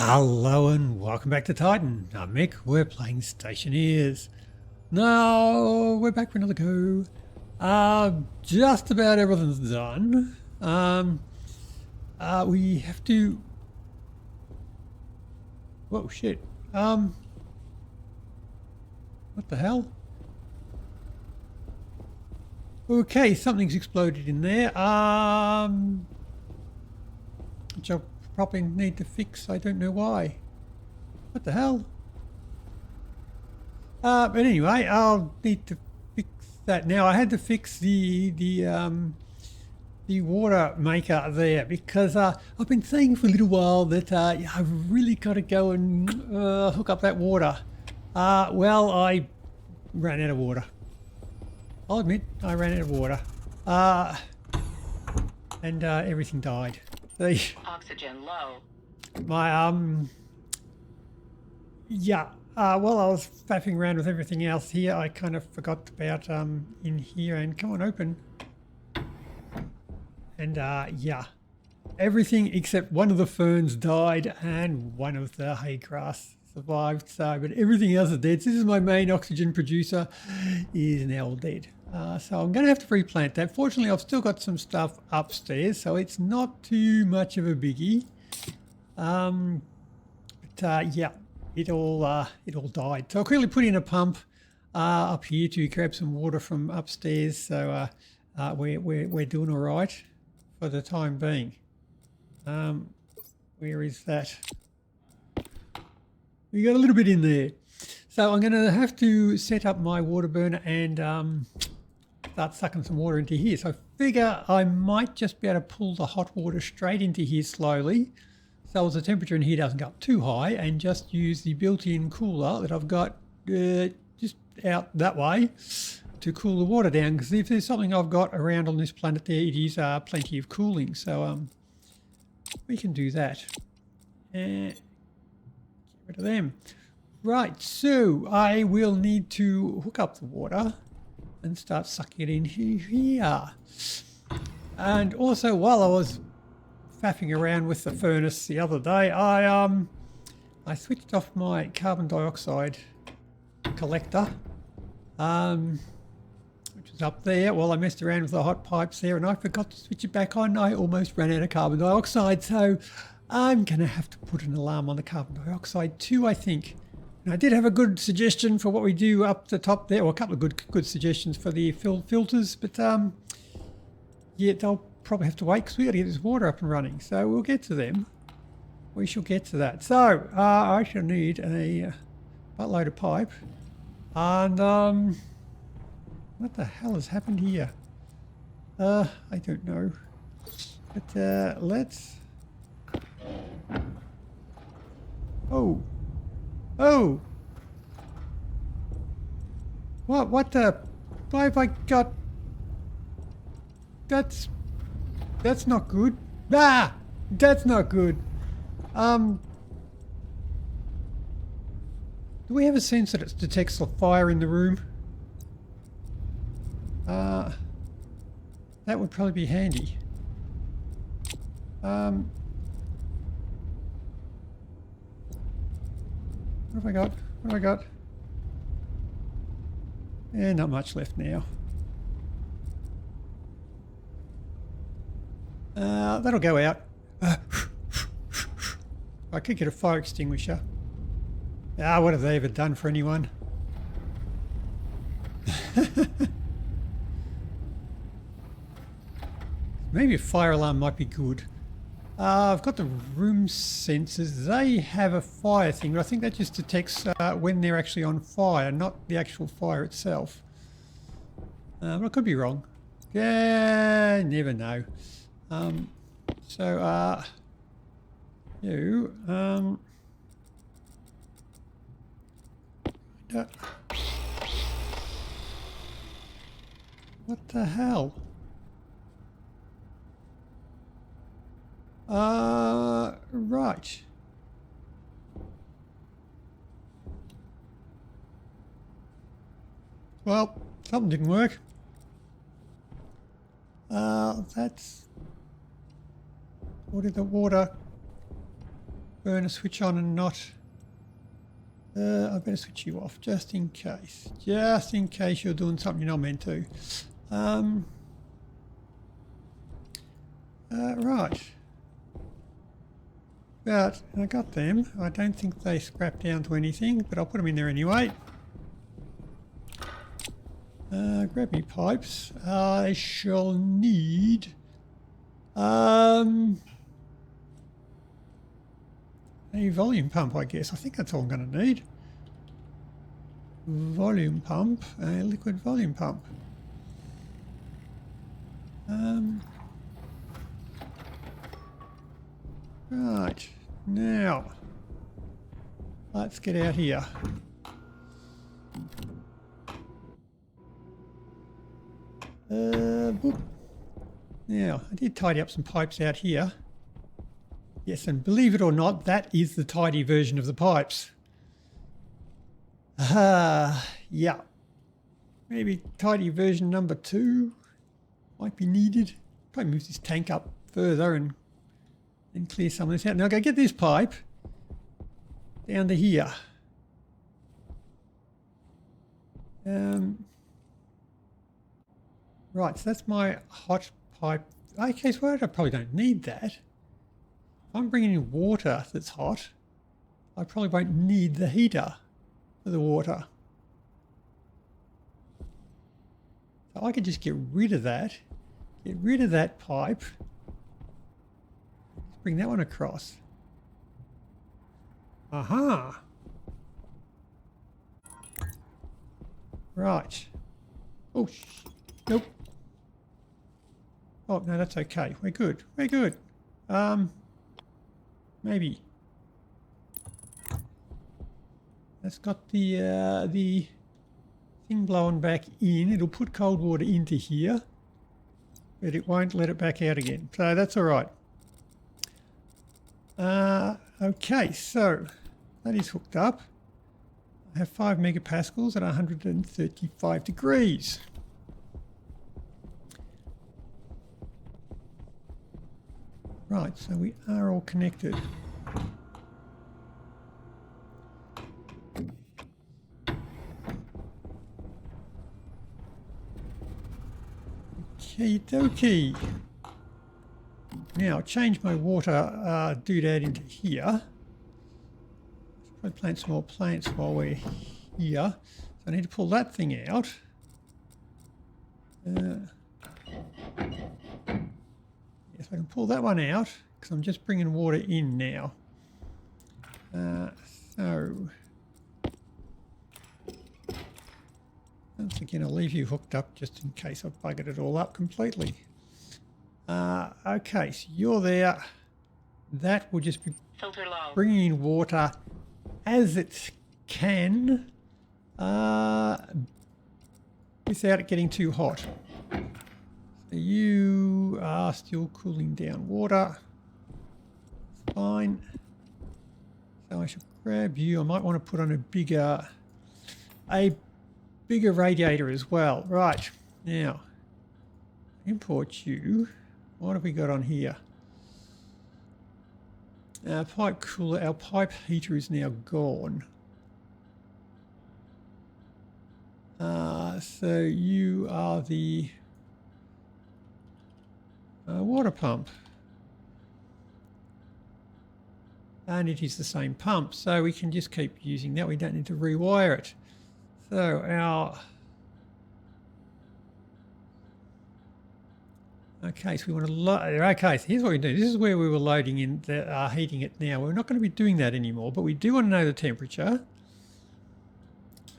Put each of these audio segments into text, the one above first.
Hello and welcome back to Titan. I'm Mick, we're playing Stationeers. Now, we're back for another go. Just about everything's done. We have to... Whoa, shit. What the hell? Okay, something's exploded in there. Which I'll probably need to fix. I don't know why. What the hell? But anyway, I'll need to fix that. Now I had to fix the water maker there because I've been saying for a little while that yeah, I've really got to go and hook up that water. Well, I ran out of water. I'll admit I ran out of water, and everything died. Oxygen low. My yeah. While I was faffing around with everything else here, I kind of forgot about in here. And come on, open. And yeah, everything except one of the ferns died and one of the hay grass survived. So, but everything else is dead. So this is my main oxygen producer, is now all dead. So I'm going to have to replant that. Fortunately, I've still got some stuff upstairs, so it's not too much of a biggie. But yeah, it all died. So I quickly put in a pump up here to grab some water from upstairs. So we're doing all right for the time being. Where is that? We got a little bit in there. So I'm going to have to set up my water burner and start sucking some water into here. So I figure I might just be able to pull the hot water straight into here slowly, so as the temperature in here doesn't go up too high, and just use the built-in cooler that I've got just out that way to cool the water down. Because if there's something I've got around on this planet there, it is plenty of cooling. So we can do that. And get rid of them. Right, so I will need to hook up the water and start sucking it in here. And also, while I was faffing around with the furnace the other day, I switched off my carbon dioxide collector, which was up there while I messed around with the hot pipes there, and I forgot to switch it back on. I almost ran out of carbon dioxide, so I'm going to have to put an alarm on the carbon dioxide too, I think. And I did have a good suggestion for what we do up the top there, or a couple of good suggestions for the filters, but yeah, they'll probably have to wait because we got to get this water up and running. So we'll get to them. We shall get to that. So I shall need a buttload of pipe. And what the hell has happened here? I don't know. But let's. Oh! What the? Why have I got? That's not good. Ah! That's not good. Do we have a sense that it detects the fire in the room? That would probably be handy. What have I got? What have I got? Not much left now. That'll go out. I could get a fire extinguisher. What have they ever done for anyone? Maybe a fire alarm might be good. I've got the room sensors. They have a fire thing, but I think that just detects when they're actually on fire, not the actual fire itself. But I could be wrong. Yeah, never know. So, you, what the hell? Right. Well, something didn't work. That's... What did the water... burner switch on and not... I better switch you off just in case. Just in case you're doing something you're not meant to. Right. But I got them. I don't think they scrap down to anything, but I'll put them in there anyway. Grab me pipes. I shall need a volume pump, I guess. I think that's all I'm going to need. Volume pump, a liquid volume pump. Right, now let's get out here. Boop. Now, I did tidy up some pipes out here. Yes, and believe it or not, that is the tidy version of the pipes. Yeah. Maybe tidy version number 2 might be needed. Probably move this tank up further and clear some of this out. Now go get this pipe down to here. Right, so that's my hot pipe. Okay, so I probably don't need that. If I'm bringing in water that's hot, I probably won't need the heater for the water. So I could just get rid of that pipe. Let's bring that one across. Aha! Right. Oh, nope. Oh, no, that's okay. We're good. We're good. Maybe. That's got the thing blowing back in. It'll put cold water into here, but it won't let it back out again. So that's all right. Okay, so that is hooked up. I have 5 megapascals at 135 degrees. Right, so we are all connected. Okie dokie. Now, change my water doodad into here. Let's probably plant some more plants while we're here. So I need to pull that thing out. Yes, I can pull that one out because I'm just bringing water in now. So, once again, I'll leave you hooked up just in case I've buggered it all up completely. Okay, so you're there. That will just be Filter low. bringing in water as it can without it getting too hot. So you are still cooling down water. It's fine. So I should grab you. I might want to put on a bigger radiator as well. Right, now import you. What have we got on here? Our pipe cooler, our pipe heater is now gone. So you are the water pump. And it is the same pump, so we can just keep using that. We don't need to rewire it. So our... Okay, so we want to load... Okay, so here's what we do. This is where we were loading in, heating it now. We're not going to be doing that anymore, but we do want to know the temperature.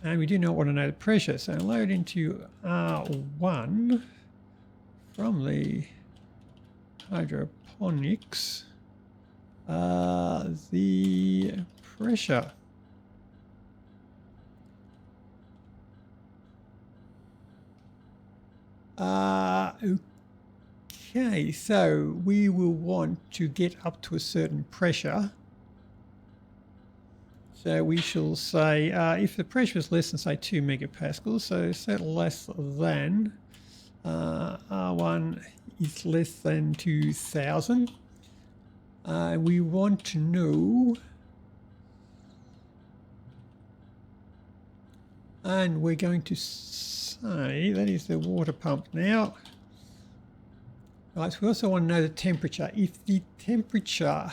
And we do not want to know the pressure. So load into R1 from the hydroponics the pressure. Okay, so we will want to get up to a certain pressure. So we shall say, if the pressure is less than, say, 2 megapascals, so set less than, R1 is less than 2000. We want to know, and we're going to say that is the water pump now. Right, so we also want to know the temperature. If the temperature,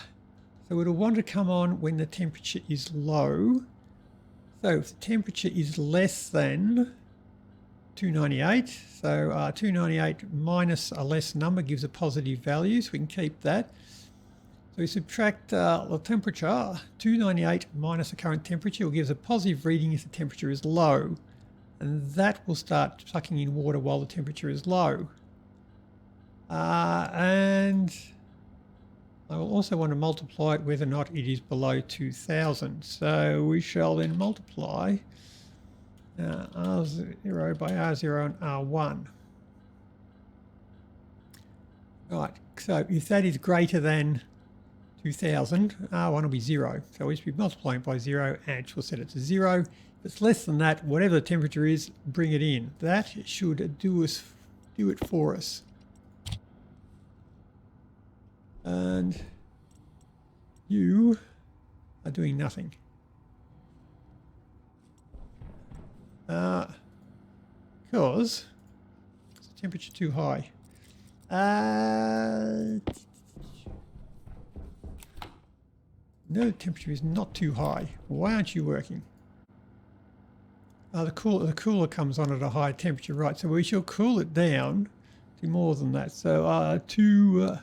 so it'll want to come on when the temperature is low. So if the temperature is less than 298, so 298 minus a less number gives a positive value, so we can keep that. So we subtract the temperature, 298 minus the current temperature will give us a positive reading if the temperature is low. And that will start sucking in water while the temperature is low. And I will also want to multiply it whether or not it is below 2000. So we shall then multiply R0 by R0 and R1. Right, so if that is greater than 2000, R1 will be 0. So we should be multiplying by 0 and we'll set it to 0. If it's less than that, whatever the temperature is, bring it in. That should do it for us. And you are doing nothing. Because is the temperature too high? No, the temperature is not too high. Why aren't you working? The cooler comes on at a higher temperature, right? So we shall cool it down to more than that. So to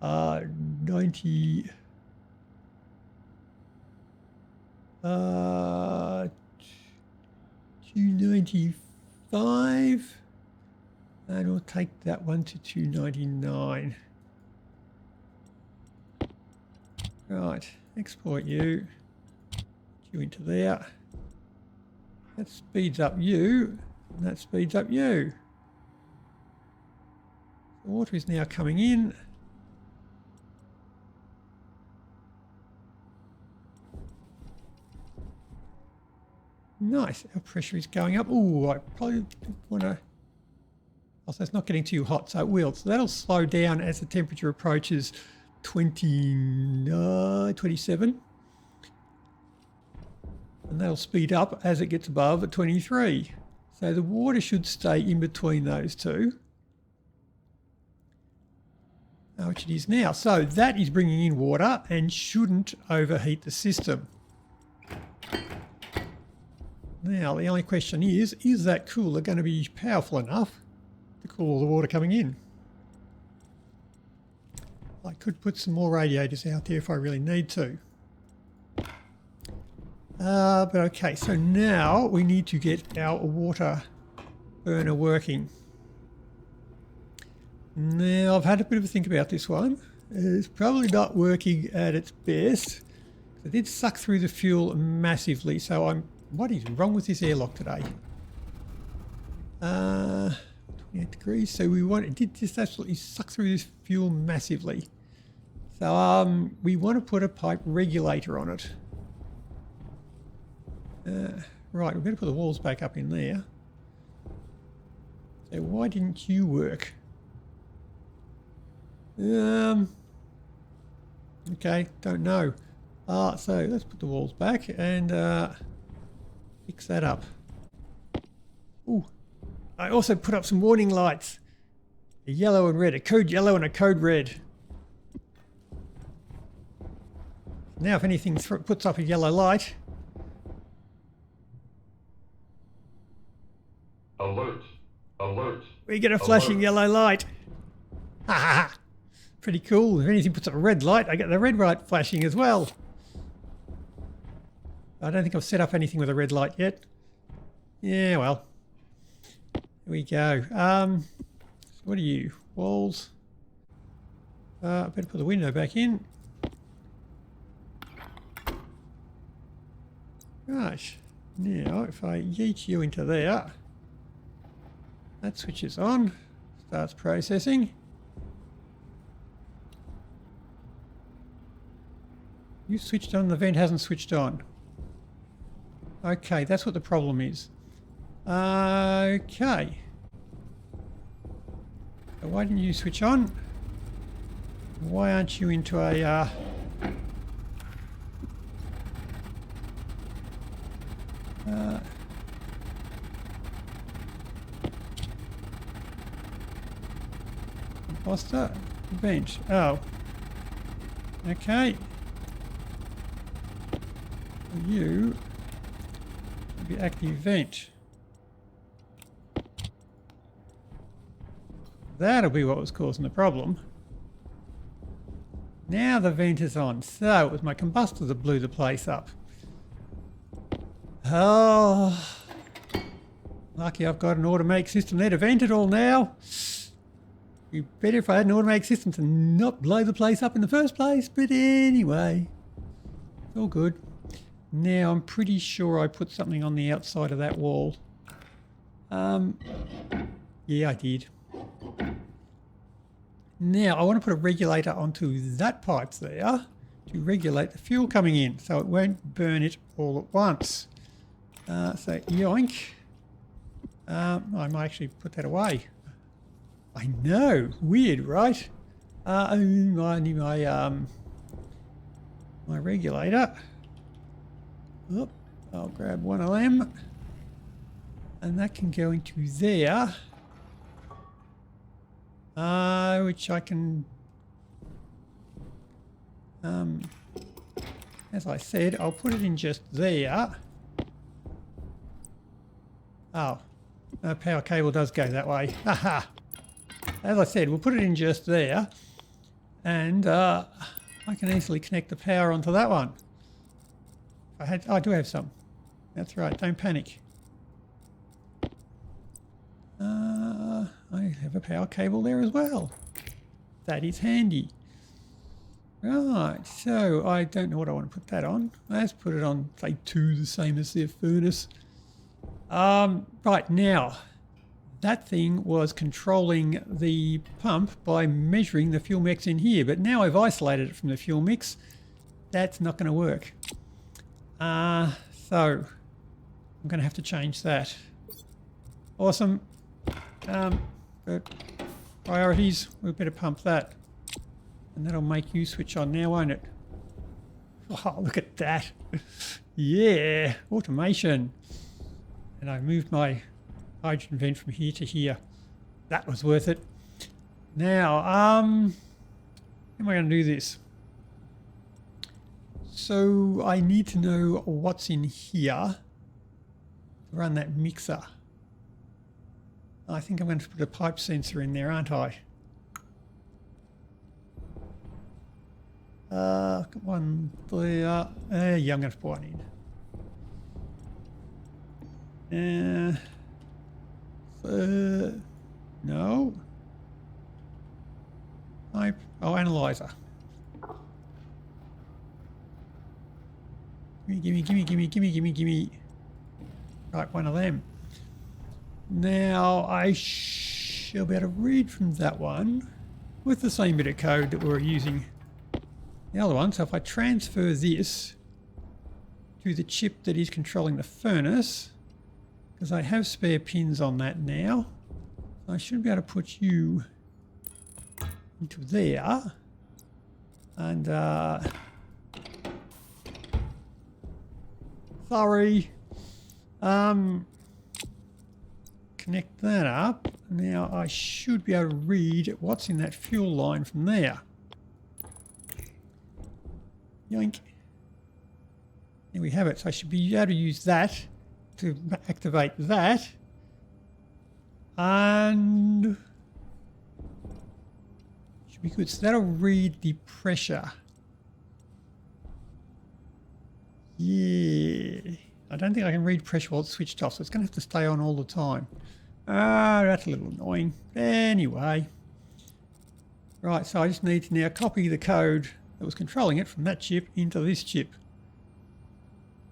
90. 295, and we'll take that one to 299. Right, export you into there. That speeds up you, and that speeds up you. The water is now coming in. Nice, our pressure is going up. Oh, I probably want to, also it's not getting too hot, so it will. So that'll slow down as the temperature approaches 27. And that'll speed up as it gets above 23. So the water should stay in between those two, which it is now. So that is bringing in water and shouldn't overheat the system. Now, the only question is that cooler going to be powerful enough to cool all the water coming in? I could put some more radiators out there if I really need to. But okay, so now we need to get our water burner working. Now, I've had a bit of a think about this one. It's probably not working at its best. It did suck through the fuel massively, so what is wrong with this airlock today? 28 degrees, so it did just absolutely suck through this fuel massively. So we want to put a pipe regulator on it. Right, we're going to put the walls back up in there. So why didn't you work? Okay, don't know. So let's put the walls back and fix that up. Ooh, I also put up some warning lights. A yellow and red, a code yellow and a code red. Now if anything puts up a yellow light. Alert, alert. We get a flashing yellow light. Ha ha ha. Pretty cool. If anything puts up a red light, I get the red light flashing as well. I don't think I've set up anything with a red light yet. Yeah, well. Here we go. So what are you? Walls. I better put the window back in. Right. Now, if I yeet you into there, that switches on, starts processing. You switched on, the vent hasn't switched on. Okay, that's what the problem is. Okay. So why didn't you switch on? Why aren't you into a... Combustor? Vent. Oh. Okay. You will be active vent. That'll be what was causing the problem. Now the vent is on. So it was my combustor that blew the place up. Oh, lucky I've got an automatic system there to vent it all now. Be better if I had an automatic system to not blow the place up in the first place. But anyway, it's all good. Now I'm pretty sure I put something on the outside of that wall. Yeah, I did. Now I want to put a regulator onto that pipe there to regulate the fuel coming in so it won't burn it all at once. So yoink. I might actually put that away. I know, weird, right? I need my regulator. Oop, I'll grab one of them, and that can go into there. Which I can, as I said, I'll put it in just there. Oh, the power cable does go that way. Haha. As I said, we'll put it in just there, and I can easily connect the power onto that one. I do have some. That's right, don't panic. I have a power cable there as well. That is handy. Right, so I don't know what I want to put that on. Let's put it on, say, 2, the same as their furnace. Right, now, that thing was controlling the pump by measuring the fuel mix in here, but now I've isolated it from the fuel mix. That's not going to work. So I'm going to have to change that. Awesome. Good. Priorities, we better pump that. And that'll make you switch on now, won't it? Oh, look at that. Yeah, automation. And I moved my hydrogen vent from here to here. That was worth it. Now, how am I going to do this? So I need to know what's in here to run that mixer. I think I'm going to put a pipe sensor in there, aren't I? Got one there. Yeah, I'm going to put one in. No. Pipe. Oh, analyzer. Gimme. Right, one of them. Now I shall be able to read from that one with the same bit of code that we're using the other one. So if I transfer this to the chip that is controlling the furnace, because I have spare pins on that now, I should be able to put you into there. And sorry. Connect that up. Now I should be able to read what's in that fuel line from there. Yoink. There we have it. So I should be able to use that to activate that. And should be good. So that'll read the pressure. Yeah. I don't think I can read pressure while it's switched off, so it's going to have to stay on all the time. That's a little annoying. Anyway. Right, so I just need to now copy the code that was controlling it from that chip into this chip.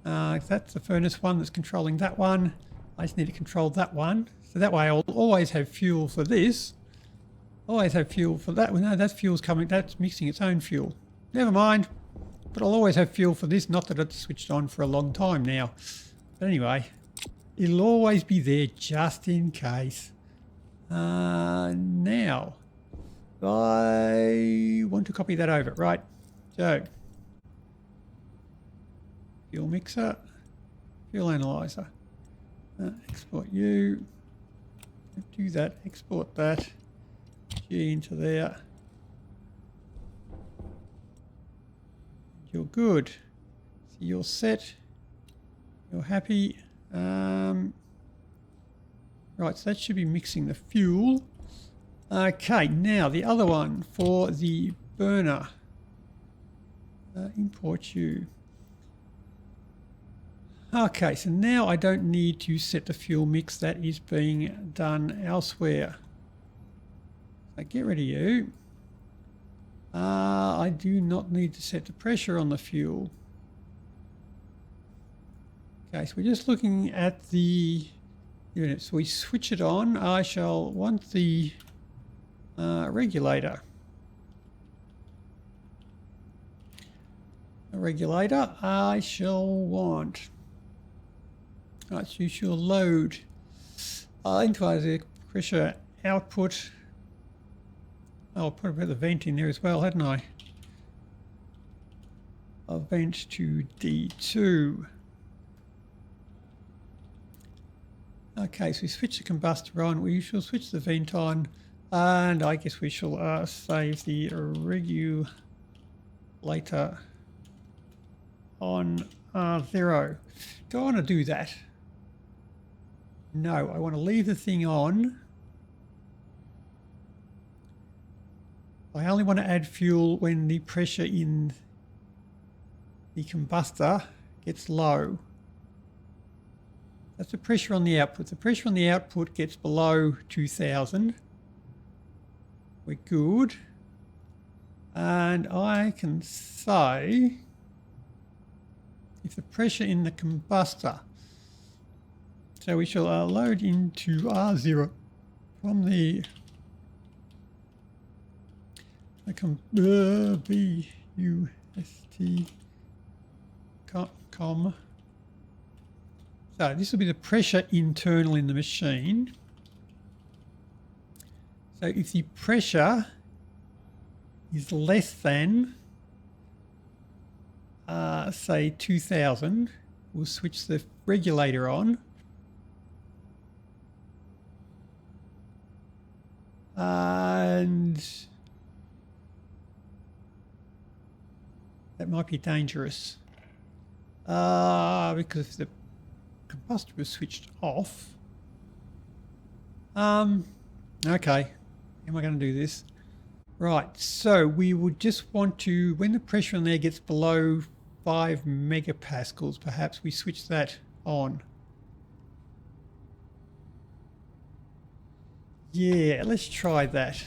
If that's the furnace one that's controlling that one, I just need to control that one. So that way I'll always have fuel for this. Always have fuel for that. Well, no, that fuel's coming, that's mixing its own fuel. Never mind. But I'll always have fuel for this, not that it's switched on for a long time now. But anyway, it'll always be there just in case. Now, I want to copy that over, right? So, fuel mixer, fuel analyzer, export you, do that, export that, G into there. You're good. So you're set. You're happy. Right, so that should be mixing the fuel. Okay, now the other one for the burner. Import you. Okay, so now I don't need to set the fuel mix. That is being done elsewhere. So get rid of you. I do not need to set the pressure on the fuel. Okay, so we're just looking at the unit. So we switch it on. I shall want the regulator. A regulator I shall want. Right, so you shall load. Identify the pressure output. I'll put a bit of the vent in there as well, hadn't I? A vent to D2. Okay, so we switch the combustor on. We shall switch the vent on. And I guess we shall save the regulator on R0. Do I want to do that? No, I want to leave the thing on. I only want to add fuel when the pressure in the combustor gets low. That's the pressure on the output. The pressure on the output gets below 2000. We're good. And I can say if the pressure in the combustor, so we shall load into R0 from the BUST com. So this will be the pressure internal in the machine. So if the pressure is less than, say 2000, we'll switch the regulator on. And that might be dangerous because if the combustor was switched off. Okay, how am I going to do this? Right, so we would just want to, when the pressure in there gets below 5 megapascals, perhaps we switch that on. Yeah, let's try that.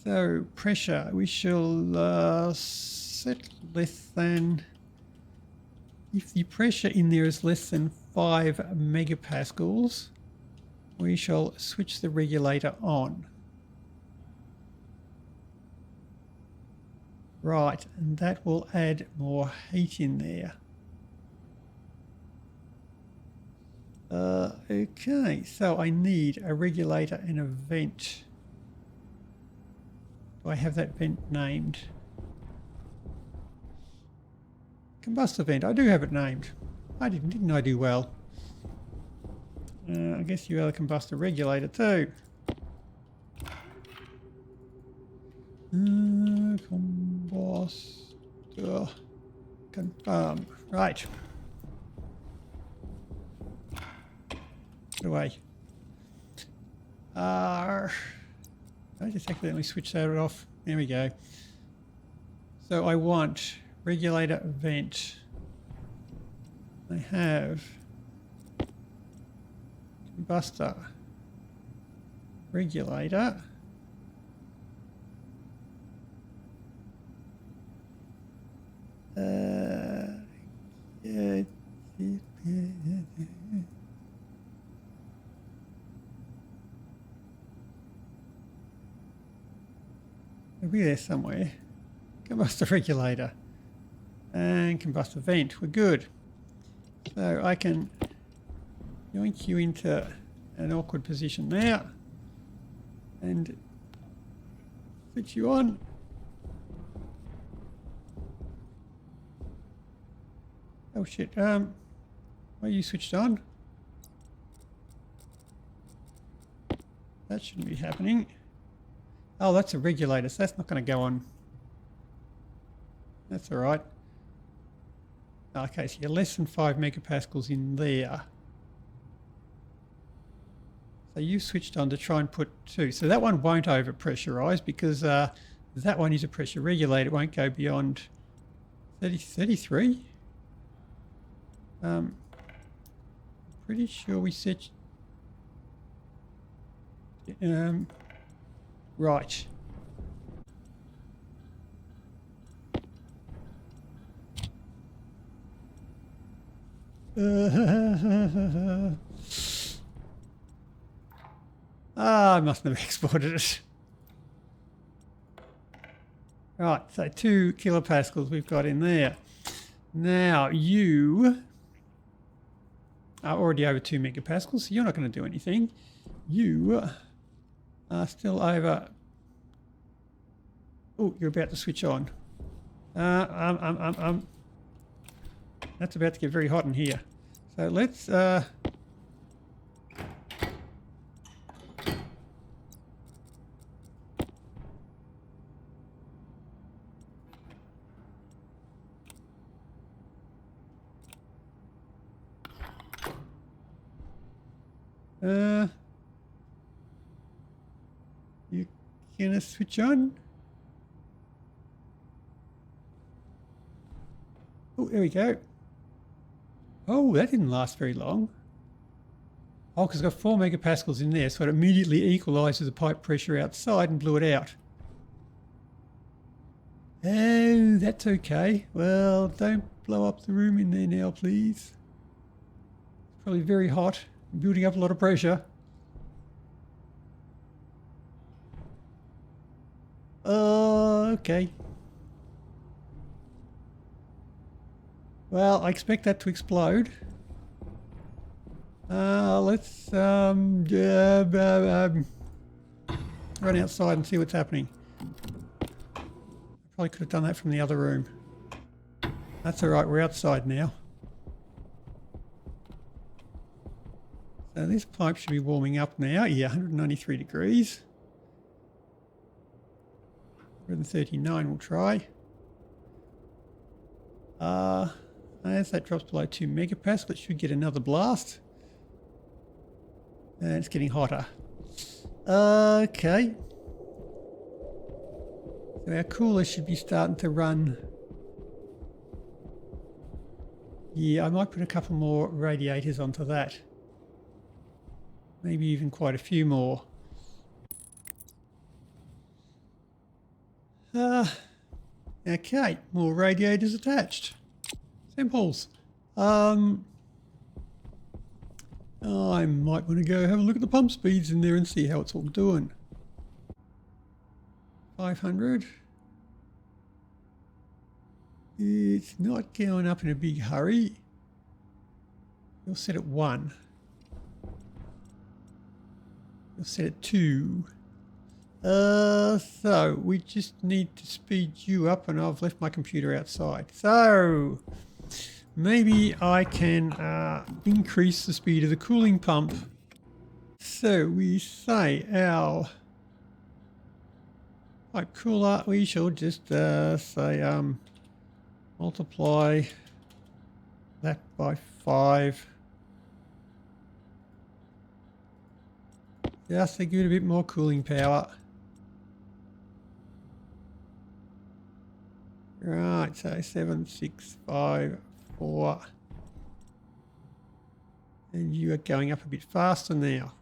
So pressure, we shall set less than, if the pressure in there is less than 5 megapascals, we shall switch the regulator on. Right, and that will add more heat in there. Okay, so I need a regulator and a vent. Do I have that vent named? Combustor vent, I do have it named. I didn't I do well? I guess you are the combustor regulator too. Combustor. Confirm. Right. Get away. I just accidentally switched that off. There we go. So I want regulator vent. I have combustor regulator. It'll be there somewhere. Combustor regulator and combustor vent. We're good. So I can, yoink you into an awkward position there. And switch you on. Oh shit, why are you switched on? That shouldn't be happening. Oh, that's a regulator, so that's not going to go on. That's all right. Okay, so you're less than 5 megapascals in there. So you switched on to try and put 2. So that one won't over-pressurise because that one is a pressure regulator. It won't go beyond 33. Pretty sure we set... right. I must have exported it. Right, so 2 kilopascals we've got in there. Now you are already over 2 megapascals, so you're not going to do anything. You are still over... Oh, you're about to switch on. That's about to get very hot in here. So let's... you gonna switch on? Oh, there we go. Oh, that didn't last very long. Oh, because it's got 4 megapascals in there, so it immediately equalises the pipe pressure outside and blew it out. Oh, that's okay. Well, don't blow up the room in there now, please. It's probably very hot, building up a lot of pressure. Okay. Well, I expect that to explode. Let's run outside and see what's happening. I probably could have done that from the other room. That's all right, we're outside now. So this pipe should be warming up now. Yeah, 193 degrees. 139 we'll try. As that drops below 2 megapascals, it should get another blast. And it's getting hotter. Okay. So our cooler should be starting to run. Yeah, I might put a couple more radiators onto that. Maybe even quite a few more. Okay, more radiators attached. Simples. I might want to go have a look at the pump speeds in there and see how it's all doing. 500. It's not going up in a big hurry. We'll set it 1. We'll set it 2. So we just need to speed you up, and I've left my computer outside. So maybe I can increase the speed of the cooling pump. So we say our pipe cooler, we shall just say multiply that by 5. Just to give it a bit more cooling power. Right, so 7, 6, 5, 4. And you are going up a bit faster now.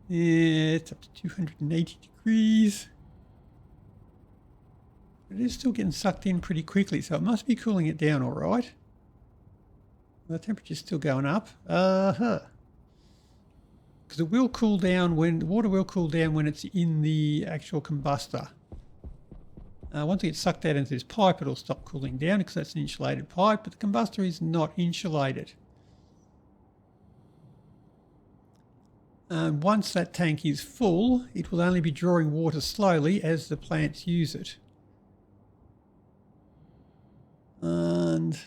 Yeah, it's up to 280 degrees. But it is still getting sucked in pretty quickly, so it must be cooling it down all right. The temperature's still going up. Because it will cool down when, the water will cool down when it's in the actual combustor. Once it gets sucked out into this pipe, it'll stop cooling down because that's an insulated pipe, but the combustor is not insulated. And once that tank is full, it will only be drawing water slowly as the plants use it. And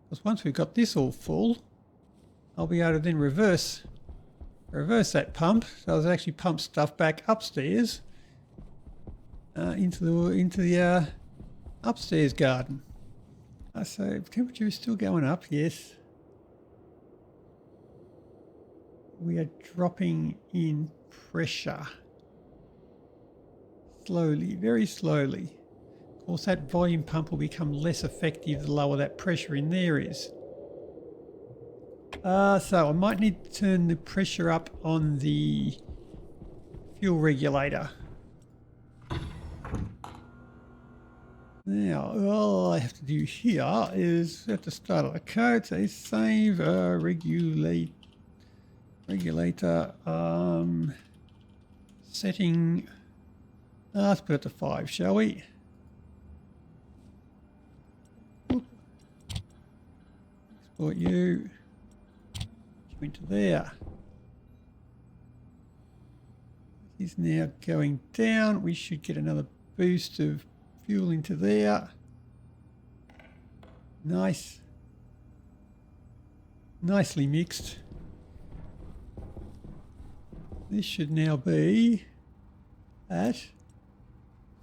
because once we've got this all full, I'll be able to then reverse that pump. So I'll actually pump stuff back upstairs into the upstairs garden. So temperature is still going up, yes. We are dropping in pressure. Slowly, very slowly. Of course, that volume pump will become less effective the lower that pressure in there is. So I might need to turn the pressure up on the fuel regulator. Now, all I have to do here is at the start of the code say save regulator setting. Let's put it to 5, shall we? Export you into there. He's now going down. We should get another boost of fuel into there. Nice. Nicely mixed. This should now be at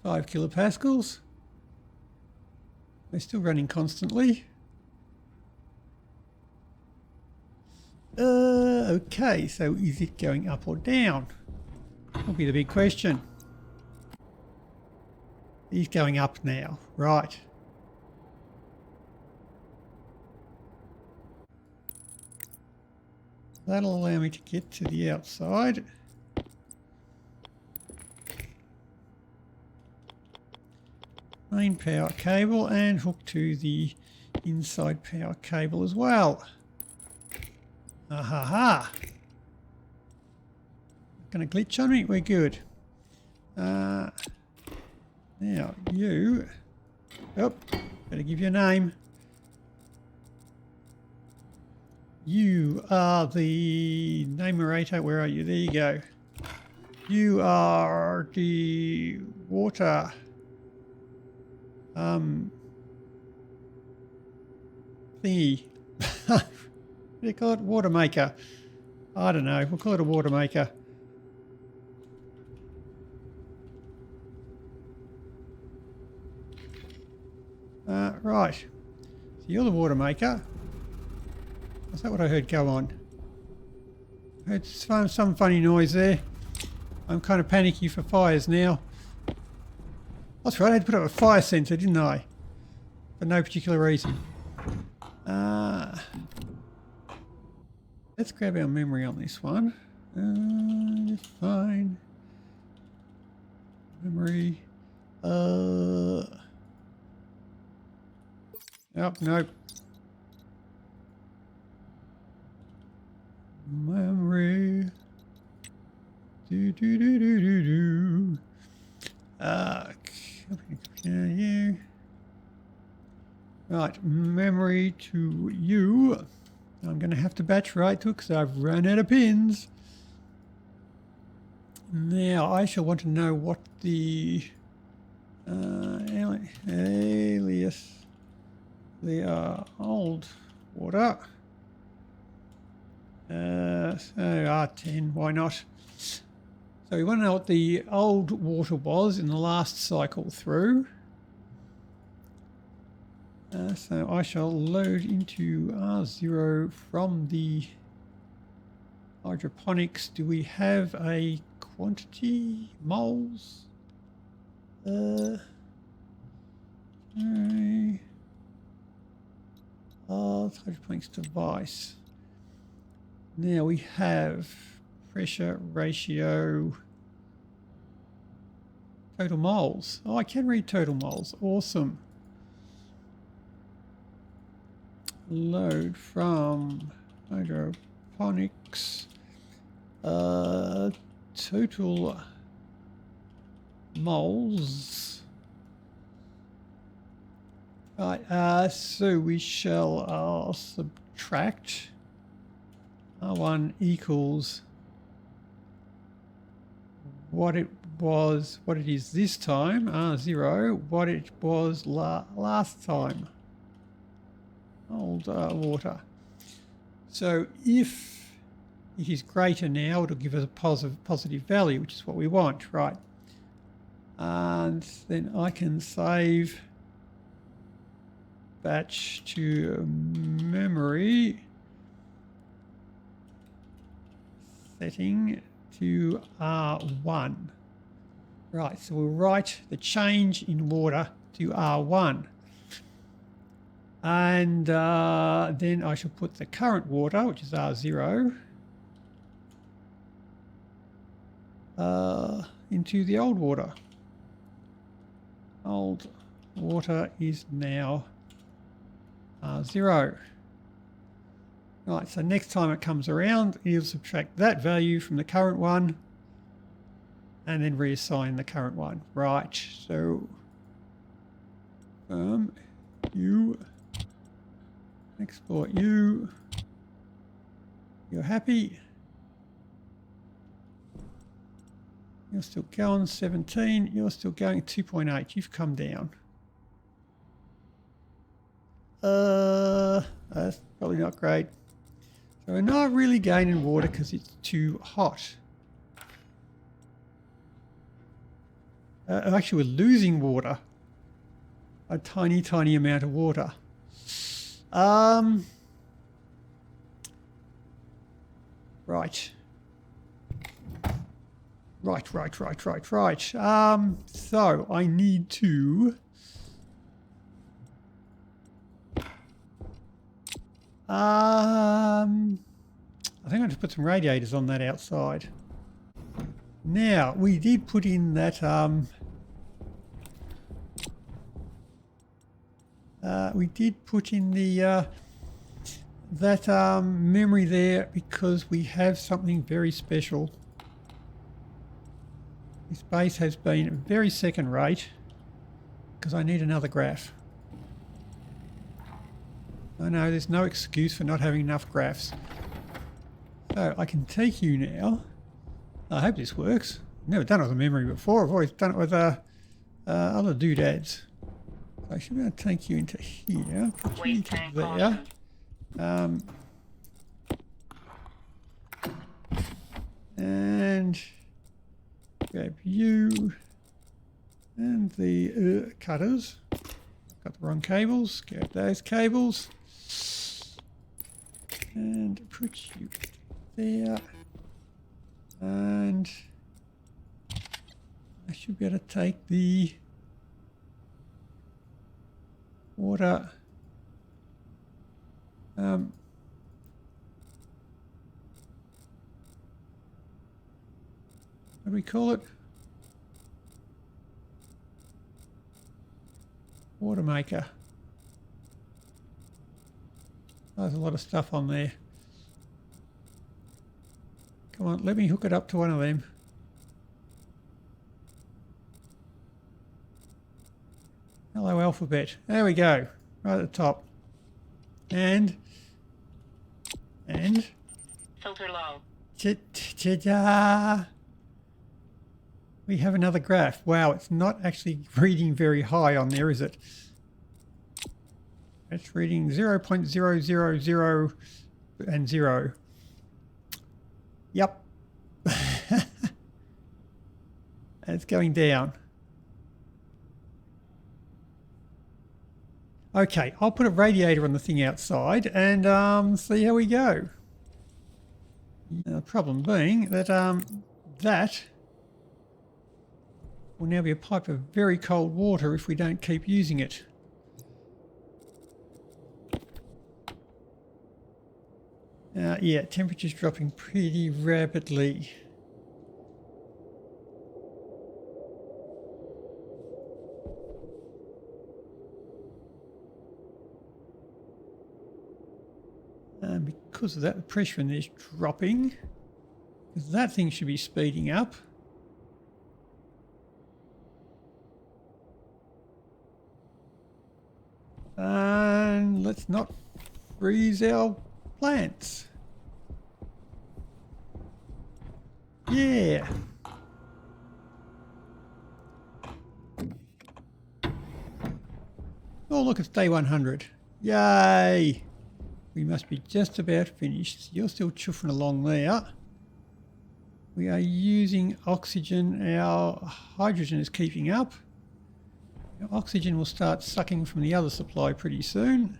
5 kilopascals. We're still running constantly. Okay, so is it going up or down? That'll be the big question. He's going up now, right. That'll allow me to get to the outside. Main power cable and hook to the inside power cable as well. Ha. Gonna glitch on me? We're good. Now you, better give you a name. You are the numerator. Where are you? There you go. You are the water thingy. What do you call it? Water maker. I don't know. We'll call it a water maker. Right. So you're the water maker. Is that what I heard go on? I heard some funny noise there. I'm kind of panicky for fires now. That's right, I had to put up a fire sensor, didn't I? For no particular reason. Let's grab our memory on this one. Fine. Memory. Nope. Memory. Do. You. Right, memory to you. I'm going to have to batch right to it because I've run out of pins. Now I shall want to know what the alias, the old water. So R10, why not? So we want to know what the old water was in the last cycle through. So I shall load into R0 from the hydroponics. Do we have a quantity? Moles? Hydroponics device. Now we have pressure ratio, total moles. Oh, I can read total moles. Awesome. Load from hydroponics. Total moles. Right, so we shall subtract R1 equals what it is this time, R0, what it was last time. Old water. So if it is greater now, it'll give us a positive value, which is what we want, right? And then I can save batch to memory setting to R1. Right, so we'll write the change in water to R1. And then I shall put the current water, which is R0, into the old water. Old water is now R0. Right, so next time it comes around, you'll subtract that value from the current one and then reassign the current one. Right, so you export you. You're happy. You're still going 17. You're still going 2.8. You've come down. That's probably not great. So we're not really gaining water because it's too hot. Actually, we're losing water. A tiny, tiny amount of water. Right. Right. So I need to I think I'll just put some radiators on that outside. Now, we did put in that memory there because we have something very special. This base has been very second rate because I need another graph. I know there's no excuse for not having enough graphs. So I can take you now. I hope this works. I've never done it with a memory before. I've always done it with other doodads. So I should be able to take you into here, put you into there. And grab you and the cutters. Got the wrong cables. Grab those cables. And put you there. And I should be able to take the water. What do we call it? Water maker. There's a lot of stuff on there. Come on, let me hook it up to one of them. Hello, alphabet. There we go. Right at the top. And Filter low. Ta-da! We have another graph. Wow, it's not actually reading very high on there, is it? It's reading 0.000 and 0. Yep. It's going down. Okay, I'll put a radiator on the thing outside and see how we go. Now, the problem being that that will now be a pipe of very cold water if we don't keep using it. Yeah, temperature's dropping pretty rapidly. And because of that, the pressure in there is dropping. Because that thing should be speeding up. And let's not freeze our plants. Yeah. Oh, look, it's day 100. Yay. We must be just about finished. You're still chuffing along there. We are using oxygen. Our hydrogen is keeping up. Our oxygen will start sucking from the other supply pretty soon.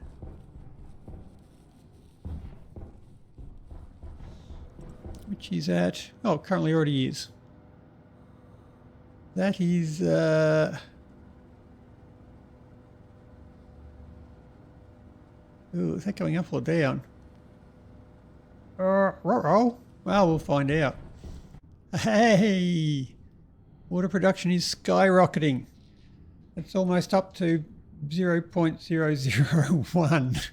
Which is at... oh, currently already is. That is... ooh, is that going up or down? Well, we'll find out. Hey! Water production is skyrocketing. It's almost up to 0.001.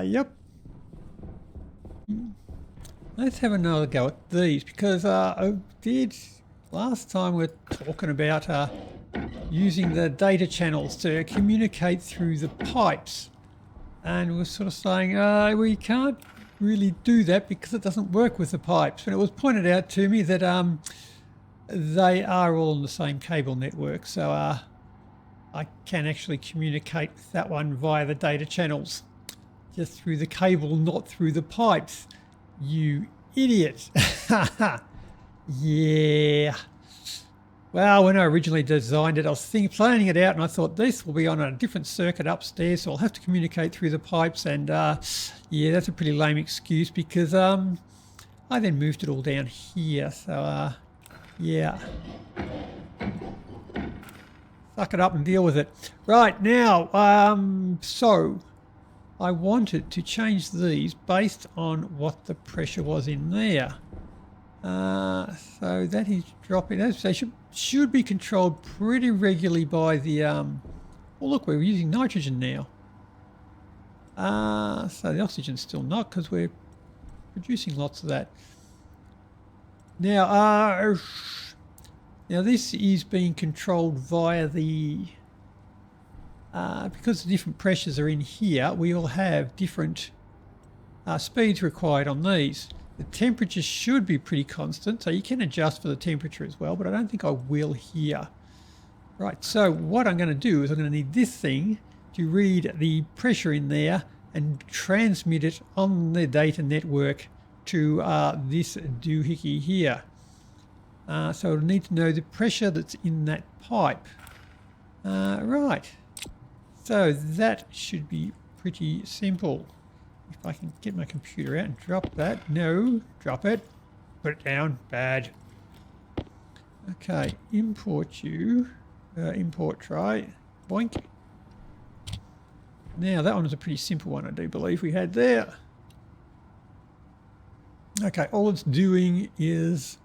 Yep. Let's have another go at these because I did last time we were talking about using the data channels to communicate through the pipes, and we were sort of saying we can't really do that because it doesn't work with the pipes. And it was pointed out to me that they are all on the same cable network, so I can actually communicate with that one via the data channels, just through the cable, not through the pipes. You idiot. Yeah. Well, when I originally designed it, I was planning it out, and I thought this will be on a different circuit upstairs, so I'll have to communicate through the pipes. And yeah, that's a pretty lame excuse because I then moved it all down here. So yeah, suck it up and deal with it. Right now, so I wanted to change these based on what the pressure was in there. So that is dropping. They should be controlled pretty regularly by the... well, look, we're using nitrogen now. So the oxygen's still not because we're producing lots of that. Now, now this is being controlled via the... because the different pressures are in here, we will have different speeds required on these. The temperature should be pretty constant, so you can adjust for the temperature as well, but I don't think I will here. Right, so what I'm going to do is I'm going to need this thing to read the pressure in there and transmit it on the data network to this doohickey here. So it'll need to know the pressure that's in that pipe. Right, so that should be pretty simple. If I can get my computer out and drop that. No, drop it. Put it down. Bad. Okay, import you. Import try. Boink. Now that one was a pretty simple one, I do believe we had there. Okay, all it's doing is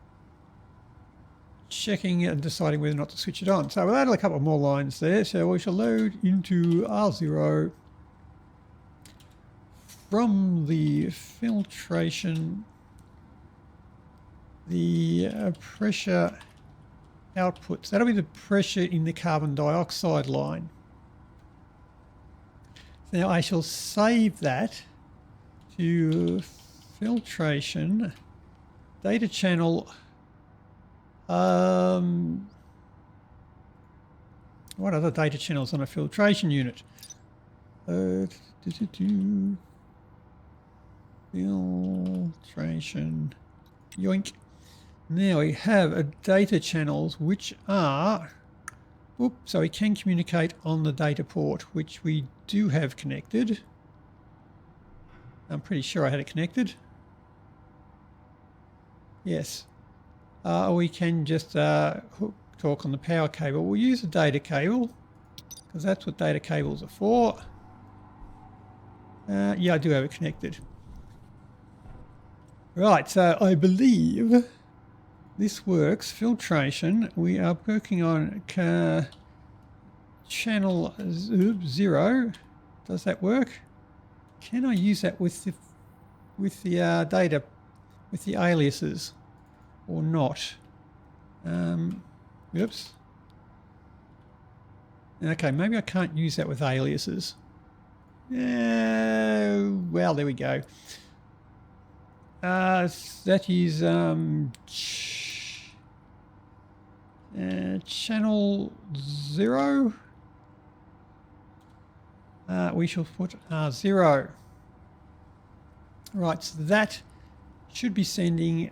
checking and deciding whether or not to switch it on. So we'll add a couple more lines there. So we shall load into R0 from the filtration, the pressure outputs. That'll be the pressure in the carbon dioxide line. Now I shall save that to filtration, data channel. What other data channels on a filtration unit? Filtration, yoink. Now we have a data channels which are, so we can communicate on the data port, which we do have connected. I'm pretty sure I had it connected. Yes. We can just talk on the power cable. We'll use the data cable because that's what data cables are for. Yeah, I do have it connected. Right, so I believe this works. Filtration, we are working on channel 0. Does that work? Can I use that with the data, with the aliases, or not? Oops. Okay, maybe I can't use that with aliases. Well, there we go. That is channel 0. We shall put R0. Right, so that should be sending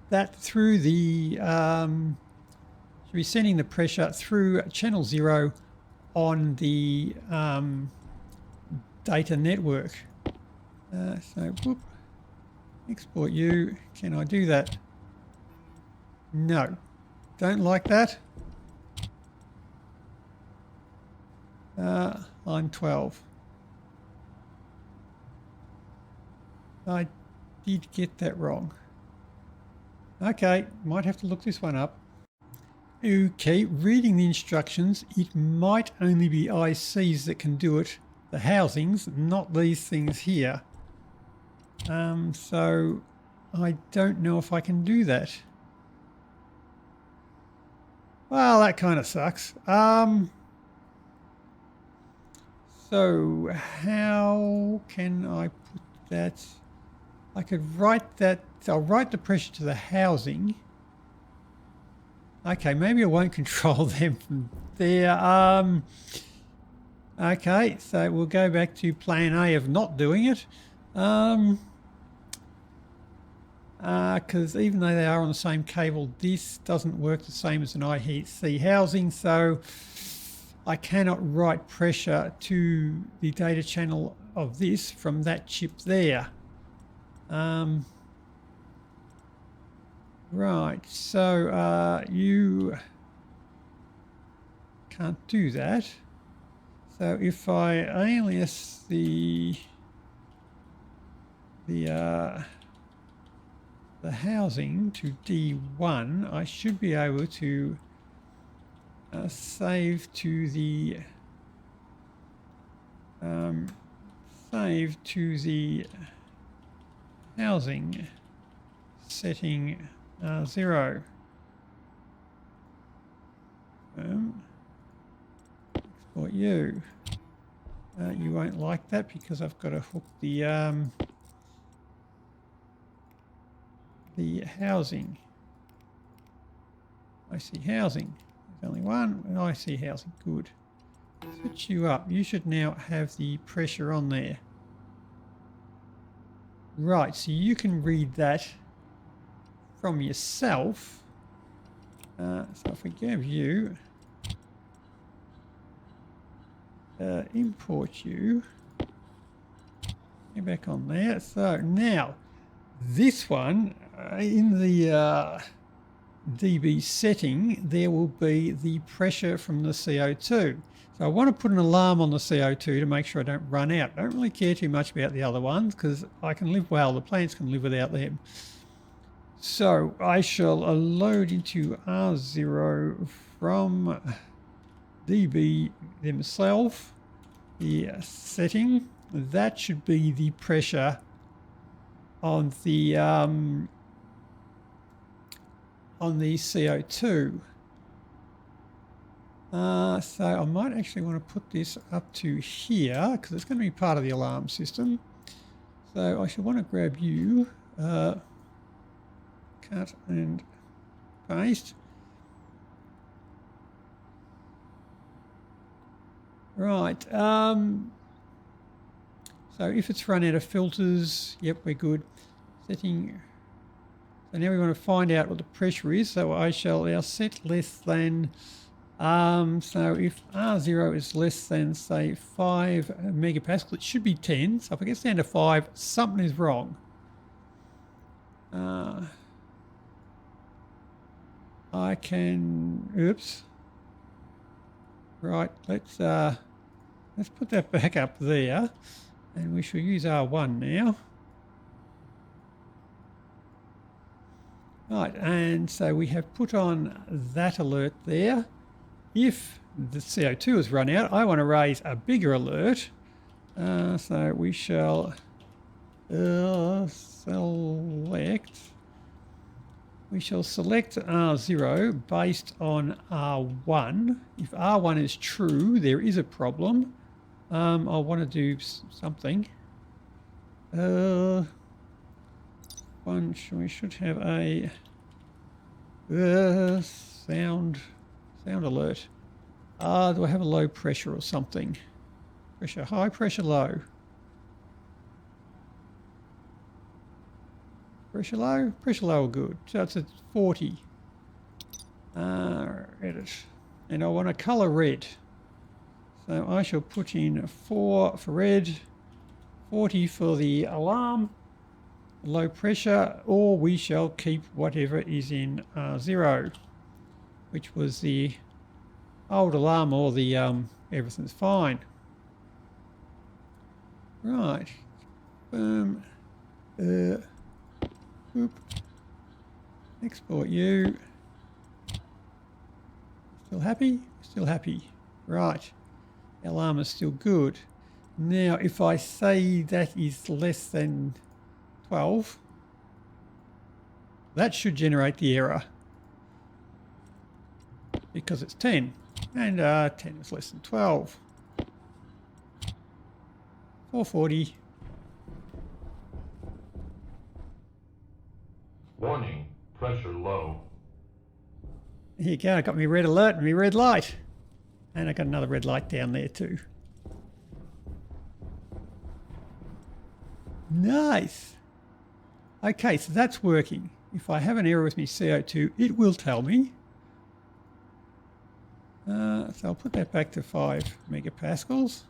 that through the should be sending the pressure through channel 0 on the data network. So whoop, export you. Can I do that? No, don't like that. Line 12. I did get that wrong. Okay, might have to look this one up. Okay, reading the instructions, it might only be ICs that can do it, the housings, not these things here. So I don't know if I can do that. Well, that kind of sucks. So how can I put that? I could write that. I'll write the pressure to the housing. Okay, maybe I won't control them from there. Okay, so we'll go back to plan A of not doing it. Because even though they are on the same cable, this doesn't work the same as an IC housing, so I cannot write pressure to the data channel of this from that chip there. Right, so you can't do that. So if I alias the housing to D1, I should be able to save to the housing setting 0. Export you. You won't like that because I've got to hook the housing. IC housing. There's only one. IC housing. Good. Switch you up. You should now have the pressure on there. Right, so you can read that from yourself. So if we give you import you, get back on there. So now this one in the dB setting, there will be the pressure from the CO2. So I want to put an alarm on the CO2 to make sure I don't run out. I don't really care too much about the other ones because I can live well. The plants can live without them. So I shall load into R0 from dB themselves, the setting. That should be the pressure on the CO2. So I might actually want to put this up to here because it's going to be part of the alarm system. So I should want to grab you, cut and paste. Right. So if it's run out of filters, yep, we're good. Setting. So now we want to find out what the pressure is. So I shall now set less than. So if R0 is less than, say, 5 megapascals, it should be 10. So if it gets down to 5, something is wrong. I can. Oops. Right. Let's put that back up there, and we shall use R1 now. Right, and so we have put on that alert there. If the CO2 has run out, I want to raise a bigger alert. So we shall select We shall select R0 based on R1. If R1 is true, there is a problem. I want to do something. We should have a sound alert. Do I have a low pressure or something? Pressure high, pressure low. Pressure low, good. So it's at 40. Edit. And I want to color red. So I shall put in 4 for red, 40 for the alarm, low pressure, or we shall keep whatever is in 0, which was the old alarm, or the everything's fine. Right. Oop. Export you. Still happy? Still happy. Right. Alarm is still good. Now, if I say that is less than 12, that should generate the error because it's 10, and 10 is less than 12. 440. Warning, pressure low. Here you go, I got my red alert and my red light. And I got another red light down there too. Nice. Okay, so that's working. If I have an error with my CO2, it will tell me. So I'll put that back to 5 megapascals.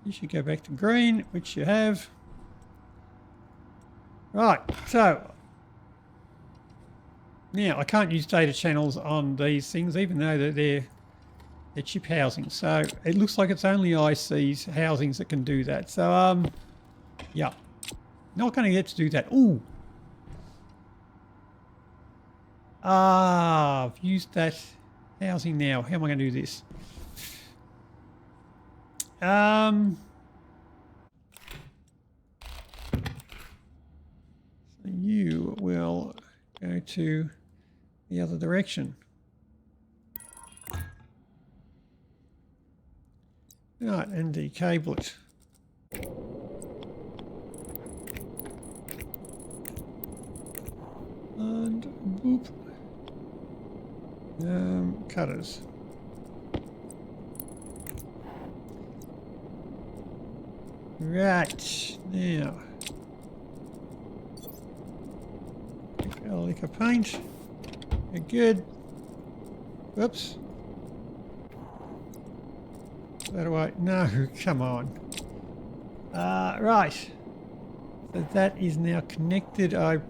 You should go back to green, which you have. Right, so now I can't use data channels on these things, even though they're chip housings. So it looks like it's only ICs housings that can do that. So yeah, not going to get to do that. Ooh, I've used that housing now. How am I going to do this? So you will go to the other direction. Right, and decable it. And boop. Cutters. Right, now. Liquor paint. You're good. Whoops. How do I? No, come on. Right. So that is now connected. I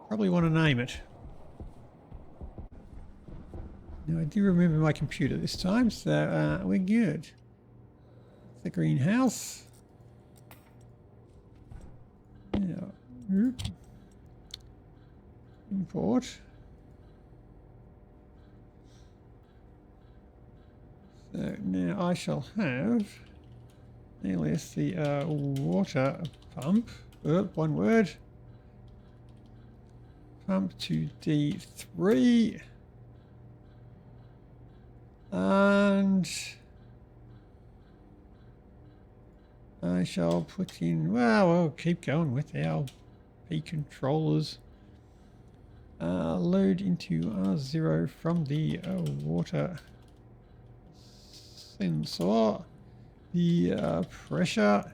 probably want to name it. Now I do remember my computer this time, so we're good. The greenhouse. Now, import. So now I shall have alias the water pump. One word. Pump to D3. And I shall put in, well, we'll keep going with our P controllers. Load into R0 from the water sensor. The pressure,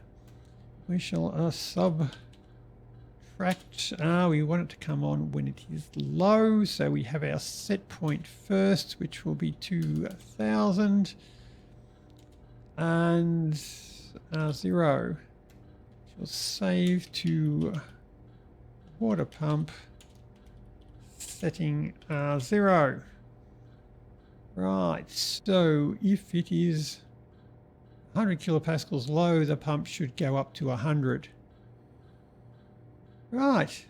we shall subtract. We want it to come on when it is low, so we have our set point first, which will be 2000, and R0 shall save to water pump setting R0. Right, so if it is 100 kilopascals low, the pump should go up to 100. Right.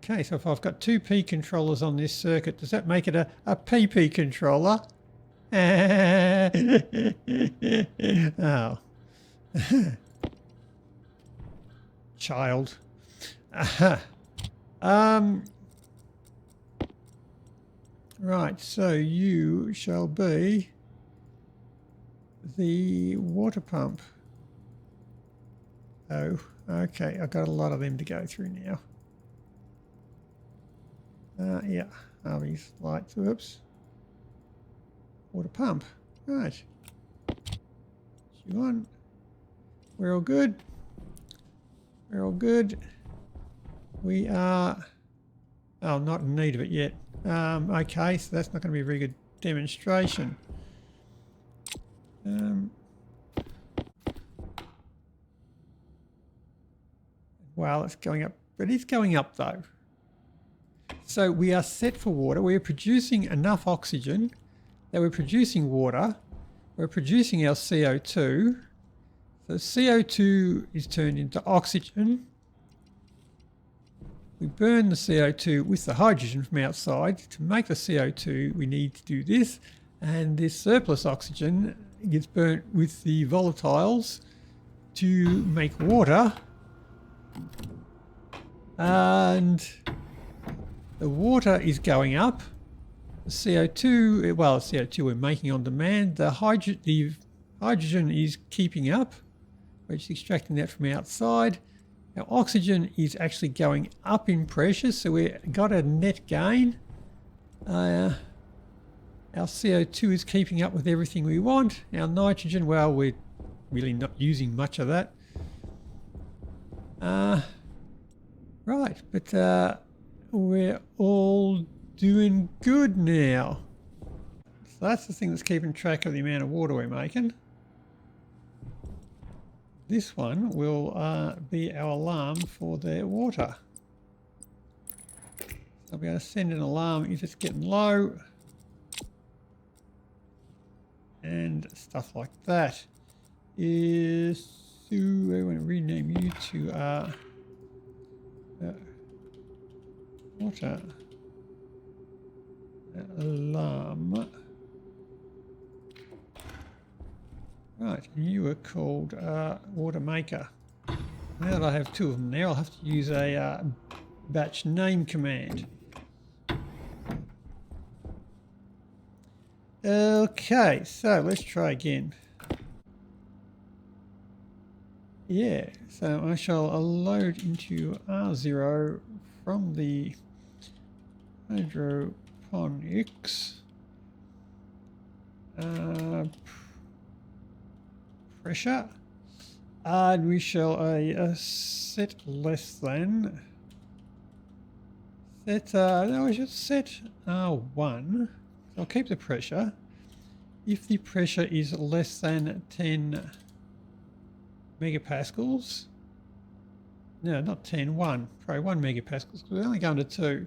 Okay, so if I've got two P controllers on this circuit, does that make it a PP controller? Oh. child. Aha. Right, so you shall be the water pump. Oh, okay. I've got a lot of them to go through now. Yeah, these lights. Whoops. Water pump. Right. You on? We're all good. We're all good. We are. Oh, not in need of it yet. Okay, so that's not going to be a very good demonstration. Well, it's going up, but it's going up though. So we are set for water. We're producing enough oxygen that we're producing water. We're producing our CO2. So CO2 is turned into oxygen. We burn the CO2 with the hydrogen from outside. To make the CO2, we need to do this. And this surplus oxygen gets burnt with the volatiles to make water. And the water is going up. The CO2, well, the CO2 we're making on demand. The hydrogen is keeping up. We're just extracting that from outside. Our oxygen is actually going up in pressure, so we've got a net gain. Our CO2 is keeping up with everything we want. Our nitrogen, well, we're really not using much of that. Right, but we're all doing good now. So that's the thing that's keeping track of the amount of water we're making. This one will be our alarm for the water. I'll be able to send an alarm if it's getting low. And stuff like that. So I want to rename you to water alarm. Right, and you are called Water Maker. Now that I have two of them there, I'll have to use a batch name command. Okay, so let's try again. Yeah, so I shall load into R0 from the hydroponics. Pressure, and we shall set less than set no, we should set R1. I'll keep the pressure. If the pressure is less than 10 megapascals, no, not 10, 1, probably 1 megapascals, because we're only going to 2.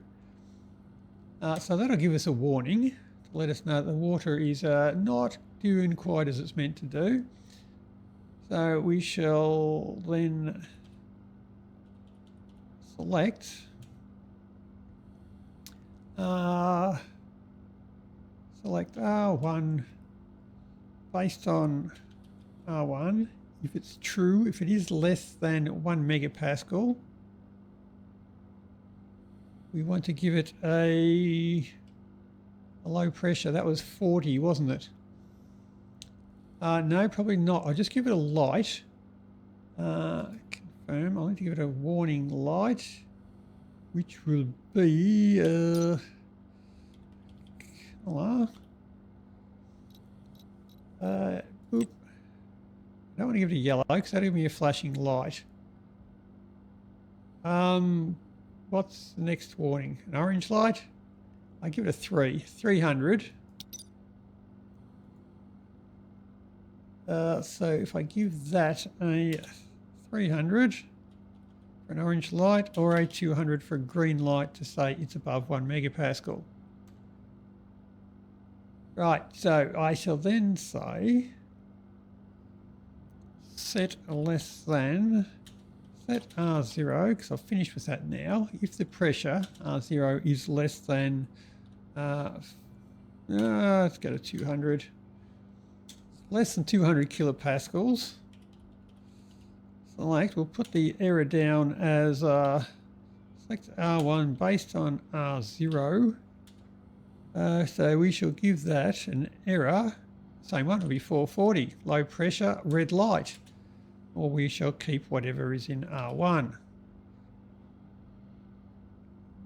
So that'll give us a warning to let us know that the water is not doing quite as it's meant to do. So we shall then select R1 based on R1. If it's true, if it is less than 1 megapascal, we want to give it a low pressure. That was 40, wasn't it? No, probably not. I'll just give it a light. Confirm. I'll need to give it a warning light, which will be hello. Boop. I don't want to give it a yellow because that'll give me a flashing light. What's the next warning? An orange light? I give it a 300. So if I give that a 300 for an orange light or a 200 for a green light to say it's above 1 megapascal. Right, so I shall then say set less than, set R0, because I've finished with that now. If the pressure, R0, is less than, let's go to 200. Less than 200 kilopascals. select, we'll put the error down as select R1 based on R0. So we shall give that an error. Same one will be 440, low pressure, red light. Or we shall keep whatever is in R1.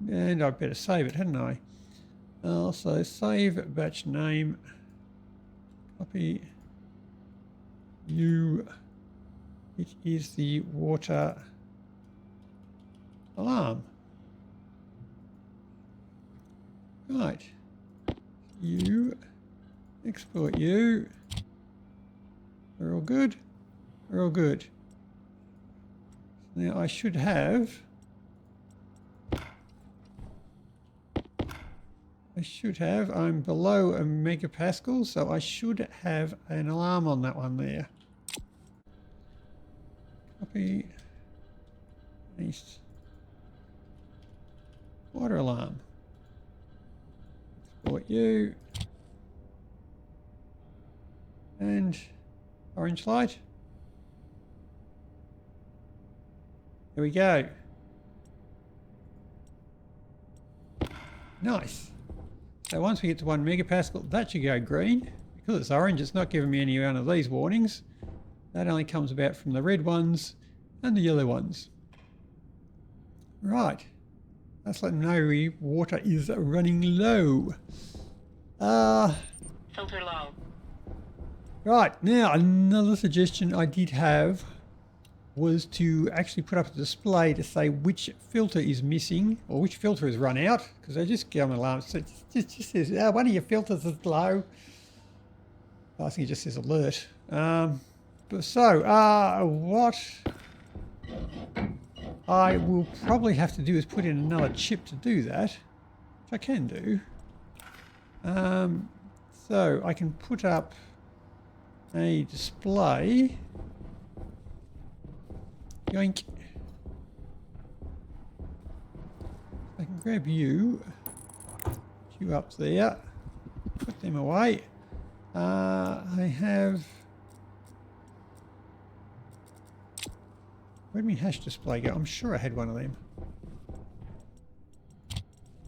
And I better save it, hadn't I? So save batch name, copy U. It is the water alarm. Right. U. Export U. We're all good. We're all good. Now I should have. I'm below a megapascal, so I should have an alarm on that one there. Copy, paste, water alarm. Export you. And orange light. There we go. Nice. So once we get to 1 megapascal, that should go green. Because it's orange, it's not giving me any one of these warnings. That only comes about from the red ones and the yellow ones. Right. Let's let them know the water is running low. Filter low. Right, now another suggestion I did have was to actually put up a display to say which filter is missing or which filter has run out, because they just give an alarm. So it just says, one of your filters is low. I think it just says alert. What I will probably have to do is put in another chip to do that, which I can do. So I can put up a display. Yoink. I can grab you up there, put them away. I have. Where'd my hash display go? I'm sure I had one of them.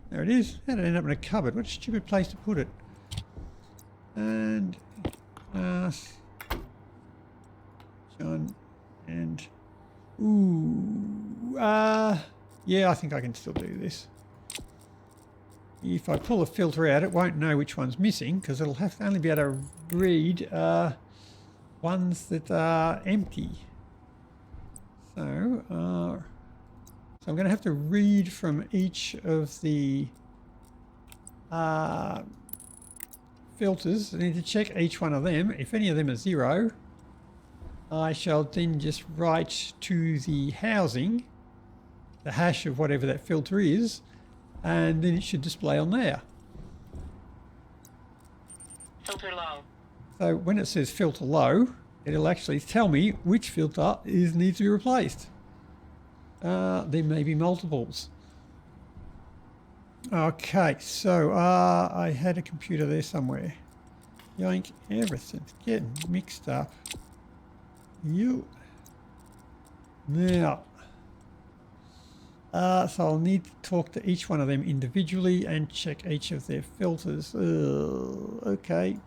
There it is. How did it end up in a cupboard? What a stupid place to put it. And John and yeah, I think I can still do this. If I pull a filter out, it won't know which one's missing because it'll have to only be able to read ones that are empty. So I'm going to have to read from each of the filters. I need to check each one of them. If any of them are 0, I shall then just write to the housing the hash of whatever that filter is, and then it should display on there. Filter low. So when it says filter low, it'll actually tell me which filter needs to be replaced. There may be multiples. Okay, so I had a computer there somewhere. Yoink, everything's getting mixed up. Now, so I'll need to talk to each one of them individually and check each of their filters. Okay.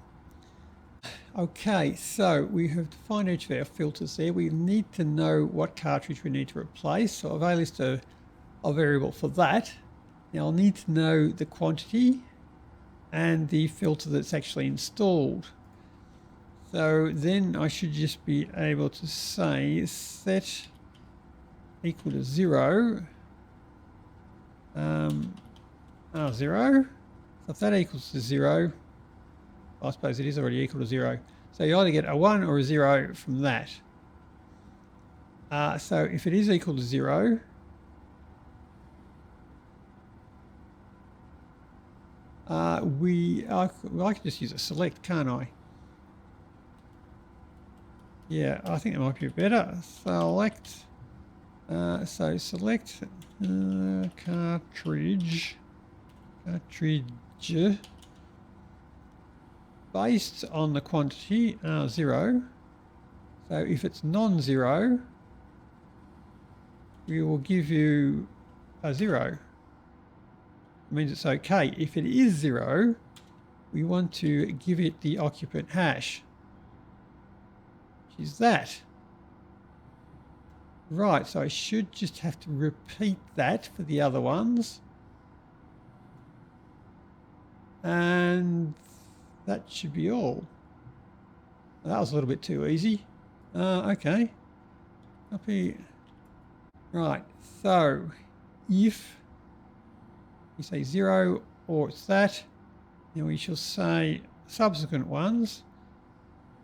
Okay, so we have defined each of our filters there. We need to know what cartridge we need to replace. So I've listed a variable for that. Now I'll need to know the quantity and the filter that's actually installed. So then I should just be able to say set equal to 0. R0. So if that equals to 0, I suppose it is already equal to 0. So you either get a 1 or a 0 from that. So if it is equal to 0, I can just use a select, can't I? Yeah, I think that might be better. Select. So select cartridge based on the quantity R0. So if it's non-zero, we will give you a 0. It means it's okay. If it is 0, we want to give it the occupant hash, which is that. Right, so I should just have to repeat that for the other ones. And that should be all. That was a little bit too easy. Okay. Copy. Right, so if you say 0 or it's that, then we shall say subsequent ones.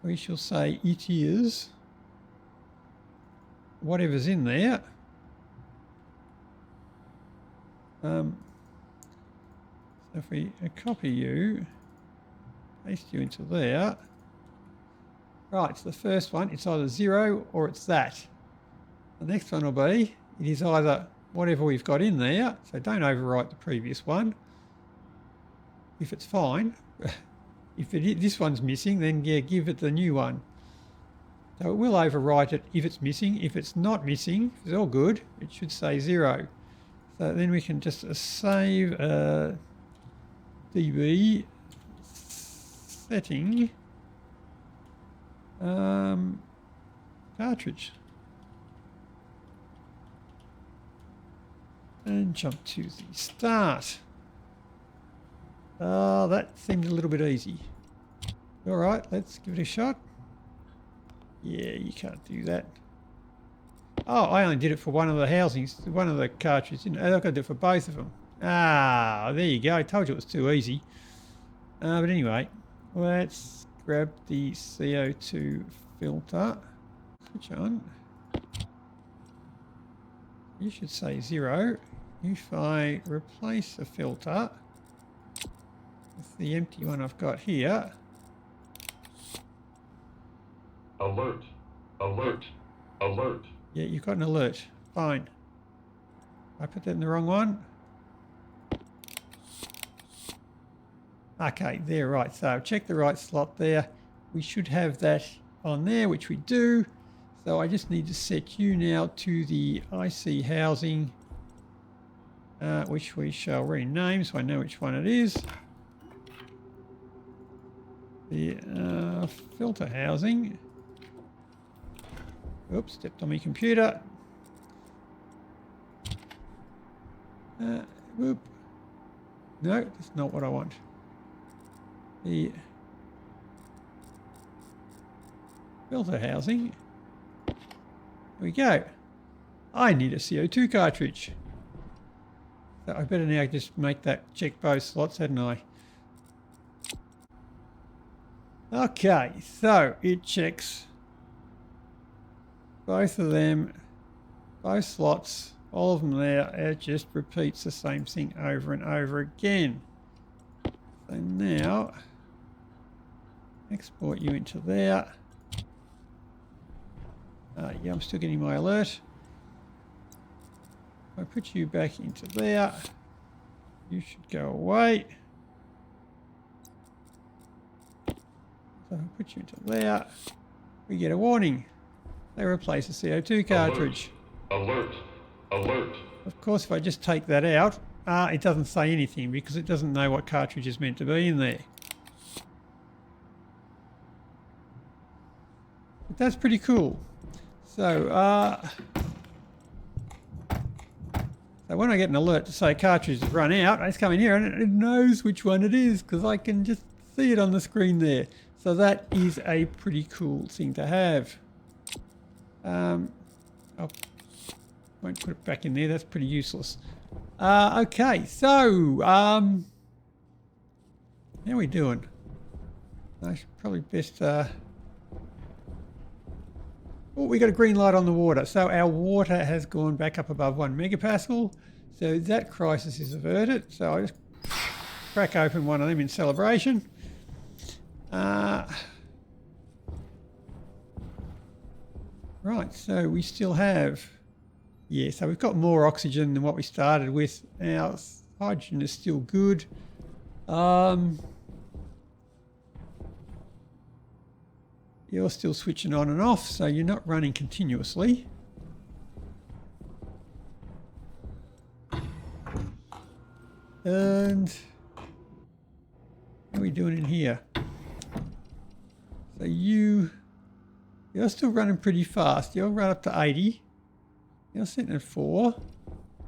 We shall say it is whatever's in there. So if we copy you, paste you into there. Right, so the first one, it's either 0 or it's that. The next one will be, it is either whatever we've got in there, so don't overwrite the previous one. If it's fine. If this one's missing, then yeah, give it the new one. So it will overwrite it if it's missing. If it's not missing, if it's all good, it should say 0. So then we can just save DB setting cartridge. And jump to the start. That seemed a little bit easy. All right, let's give it a shot. Yeah, you can't do that. Oh, I only did it for one of the housings, one of the cartridges. I've got to do it for both of them. Ah, there you go. I told you it was too easy. But anyway, let's grab the CO2 filter. Switch on. You should say 0. If I replace the filter with the empty one I've got here. Alert. Alert. Alert. Yeah, you've got an alert. Fine. I put that in the wrong one. Okay, there, right. So check the right slot there. We should have that on there, which we do. So I just need to set you now to the IC housing, which we shall rename so I know which one it is. The filter housing. Oops, stepped on my computer. Whoop. No, that's not what I want. The filter housing. There we go. I need a CO2 cartridge. So I better now just make that check both slots, hadn't I? Okay, so it checks both of them, both slots, all of them there. It just repeats the same thing over and over again. So now, export you into there. Yeah, I'm still getting my alert. If I put you back into there, you should go away. So if I put you into there, we get a warning. They replace a CO2 cartridge. Alert. Alert. Of course, if I just take that out, it doesn't say anything because it doesn't know what cartridge is meant to be in there. But that's pretty cool. So, so when I get an alert to say cartridge has run out, I just come in here and it knows which one it is because I can just see it on the screen there. So that is a pretty cool thing to have. I won't put it back in there. That's pretty useless. Okay, so how are we doing? I should probably best. Oh, we got a green light on the water. So our water has gone back up above 1 megapascal. So that crisis is averted. So I just crack open one of them in celebration. Right, so we still have, yeah, so we've got more oxygen than what we started with. Our hydrogen is still good. You're still switching on and off, so you're not running continuously. And what are we doing in here? So you're still running pretty fast. You'll run up to 80. You're sitting at 4.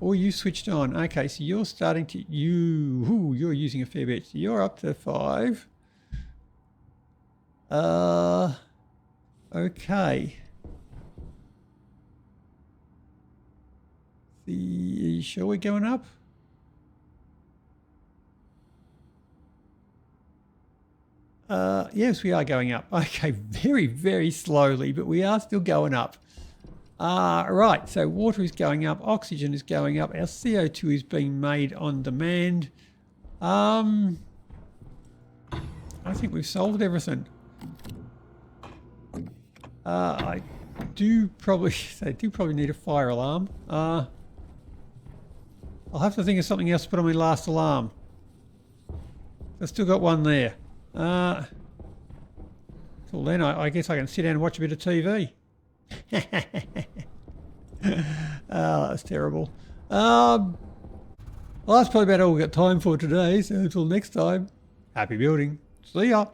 Or you switched on. Okay, so you're starting to... You're using a fair bit. So you're up to 5. Okay. Are you sure we're going up? Yes, we are going up. Okay, very, very slowly, but we are still going up. Right, so water is going up, oxygen is going up, our CO2 is being made on demand. I think we've solved everything. I do probably need a fire alarm. I'll have to think of something else to put on my last alarm. I've still got one there. Till then, I guess I can sit down and watch a bit of TV. Oh, that's terrible. Well, that's probably about all we've got time for today. So until next time, happy building. See ya.